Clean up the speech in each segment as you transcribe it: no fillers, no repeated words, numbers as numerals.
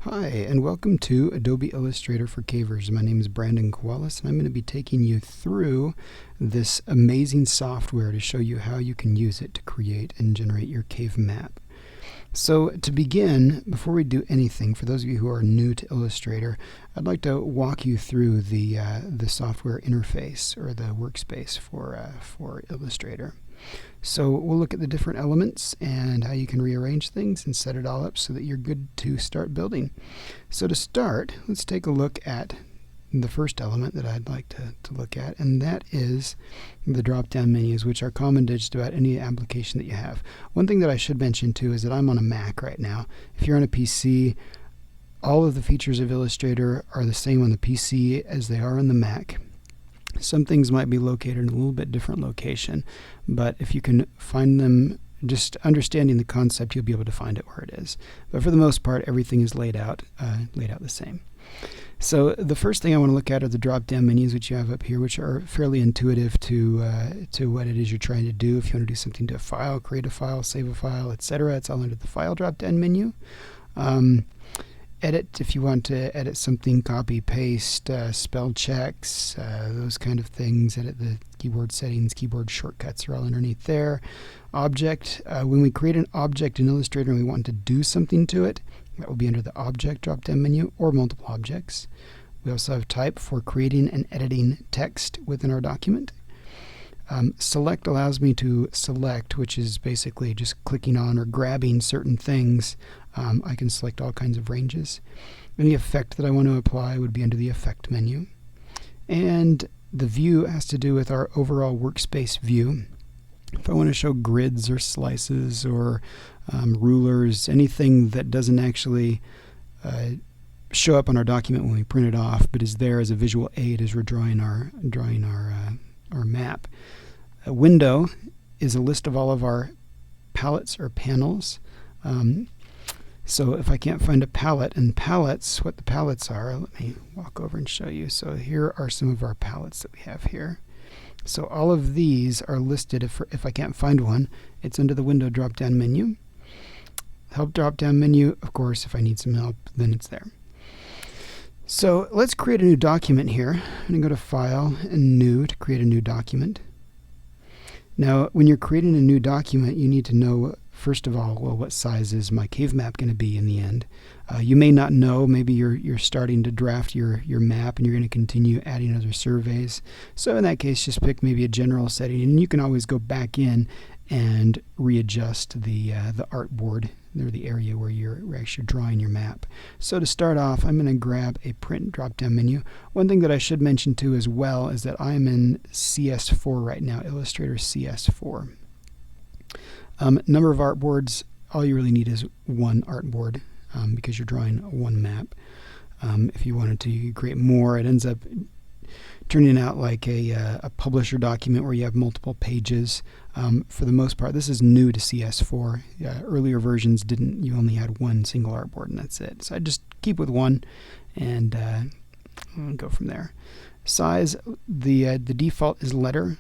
Hi, and welcome to Adobe Illustrator for Cavers. My name is Brandon Koalas, and I'm going to be taking you through this amazing software to show you how you can use it to create and generate your cave map. So to begin, before we do anything, for those of you who are new to Illustrator, I'd like to walk you through the software interface, or the workspace for Illustrator. So we'll look at the different elements and how you can rearrange things and set it all up so that you're good to start building. So to start, let's take a look at the first element that I'd like to look at, and that is the drop-down menus, which are common to just about any application that you have. One thing that I should mention too is that I'm on a Mac right now. If you're on a PC, all of the features of Illustrator are the same on the PC as they are on the Mac. Some things might be located in a little bit different location, but if you can find them, just understanding the concept, you'll be able to find it where it is. But for the most part, everything is laid out the same. So the first thing I want to look at are the drop-down menus, which you have up here, which are fairly intuitive to what it is you're trying to do. If you want to do something to a file, create a file, save a file, etc., it's all under the File drop-down menu. Edit, if you want to edit something, copy, paste, spell checks, those kind of things. Edit the keyboard settings, keyboard shortcuts are all underneath there. Object, when we create an object in Illustrator and we want to do something to it, that will be under the Object drop-down menu, or multiple objects. We also have Type for creating and editing text within our document. Select allows me to select, which is basically just clicking on or grabbing certain things. I can select all kinds of ranges. Any effect that I want to apply would be under the Effect menu. And the view has to do with our overall workspace view. If I want to show grids or slices or rulers, anything that doesn't actually show up on our document when we print it off, but is there as a visual aid as we're drawing our map. A window is a list of all of our palettes or panels. So if I can't find a palette, and palettes, what the palettes are, let me walk over and show you. So here are some of our palettes that we have here. So all of these are listed. If I can't find one, it's under the Window drop-down menu. Help drop-down menu, of course, if I need some help, then it's there. So let's create a new document here. I'm going to go to File and New to create a new document. Now, when you're creating a new document, you need to know, first of all, well, what size is my cave map going to be in the end? You may not know. Maybe you're starting to draft your map and you're going to continue adding other surveys. So in that case, just pick maybe a general setting, and you can always go back in and readjust the artboard, or the area where you're actually drawing your map. So to start off, I'm going to grab a Print drop-down menu. One thing that I should mention too as well is that I'm in CS4 right now, Illustrator CS4. Number of artboards, all you really need is one artboard because you're drawing one map. If you wanted to, you could create more. It ends up turning out like a publisher document where you have multiple pages. For the most part, this is new to CS4. Earlier versions didn't. You only had one single artboard and that's it. So I just keep with one and go from there. Size, the default is letter,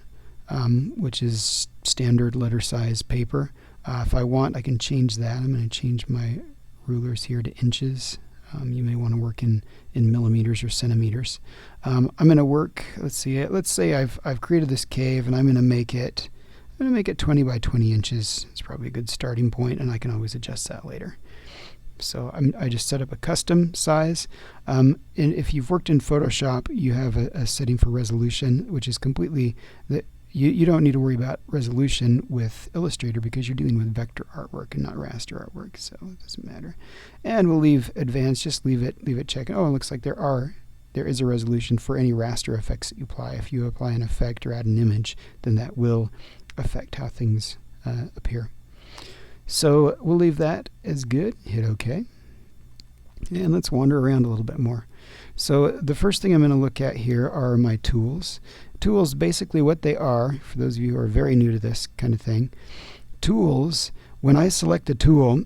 which is standard letter size paper. If I want, I can change that. I'm going to change my rulers here to inches. You may want to work in millimeters or centimeters. I'm going to work. Let's see. Let's say I've created this cave, and I'm going to make it 20 by 20 inches. It's probably a good starting point, and I can always adjust that later. So I just set up a custom size. And if you've worked in Photoshop, you have a setting for resolution, which is completely you don't need to worry about resolution with Illustrator because you're dealing with vector artwork and not raster artwork, so it doesn't matter. And we'll leave advanced, just leave it checked. Oh, it looks like there is a resolution for any raster effects that you apply. If you apply an effect or add an image, then that will affect how things appear. So we'll leave that as good. Hit OK. And let's wander around a little bit more. So the first thing I'm going to look at here are my tools. Tools, basically what they are, for those of you who are very new to this kind of thing, tools, when I select a tool,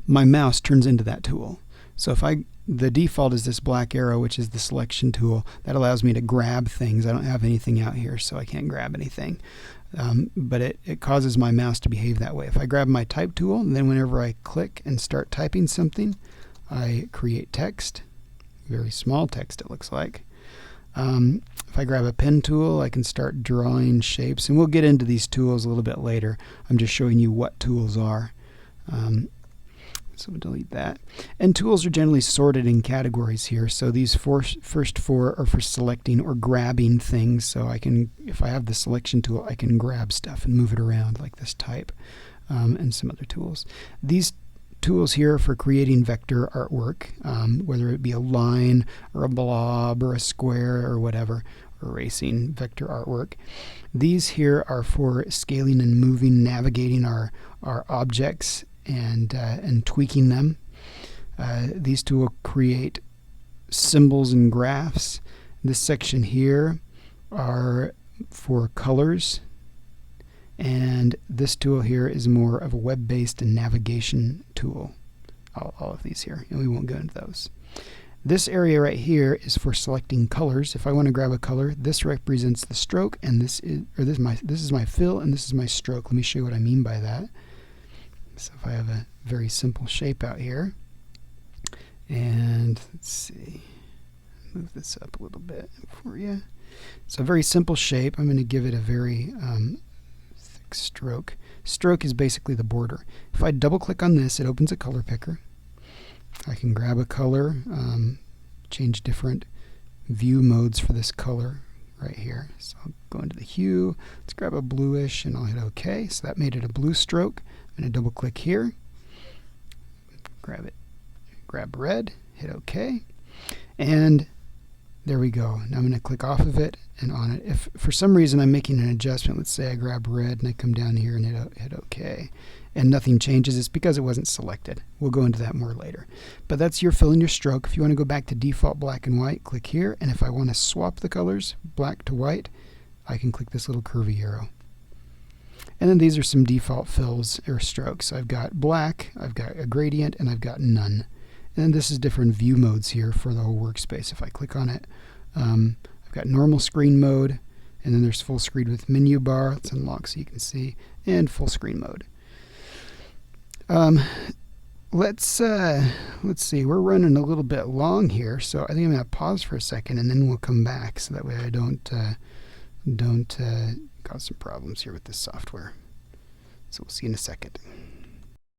my mouse turns into that tool. So the default is this black arrow, which is the selection tool. That allows me to grab things. I don't have anything out here, so I can't grab anything. but it causes my mouse to behave that way. If I grab my type tool, and then whenever I click and start typing something, I create text, very small text it looks like. If I grab a pen tool, I can start drawing shapes, and we'll get into these tools a little bit later. I'm just showing you what tools are. So we'll delete that. And tools are generally sorted in categories here. So these first four are for selecting or grabbing things. So I can, if I have the selection tool, I can grab stuff and move it around like this type, and some other tools. These tools here are for creating vector artwork, whether it be a line or a blob or a square or whatever, or erasing vector artwork. These here are for scaling and moving, navigating our objects and tweaking them. These two will create symbols and graphs. This section here are for colors, and this tool here is more of a web-based and navigation tool. All of these here, and we won't go into those. This area right here is for selecting colors. If I want to grab a color, this represents the stroke, and this is my fill, and this is my stroke. Let me show you what I mean by that. So if I have a very simple shape out here, and let's see, move this up a little bit for you. So a very simple shape. I'm going to give it a very thick stroke. Stroke is basically the border. If I double click on this, it opens a color picker. I can grab a color, change different view modes for this color right here. So I'll go into the hue. Let's grab a bluish, and I'll hit OK. So that made it a blue stroke. I'm going to double click here, grab it, grab red, hit OK, and there we go. Now I'm going to click off of it and on it. If for some reason I'm making an adjustment, let's say I grab red and I come down here and hit OK, and nothing changes, it's because it wasn't selected. We'll go into that more later. But that's your fill and your stroke. If you want to go back to default black and white, click here, and if I want to swap the colors, black to white, I can click this little curvy arrow. And then these are some default fills or strokes. I've got black, I've got a gradient, and I've got none. And then this is different view modes here for the whole workspace. If I click on it, I've got normal screen mode, and then there's full screen with menu bar. Let's unlock so you can see, and full screen mode. Let's see. We're running a little bit long here, so I think I'm going to pause for a second, and then we'll come back, so that way I don't cause some problems here with this software. So we'll see in a second.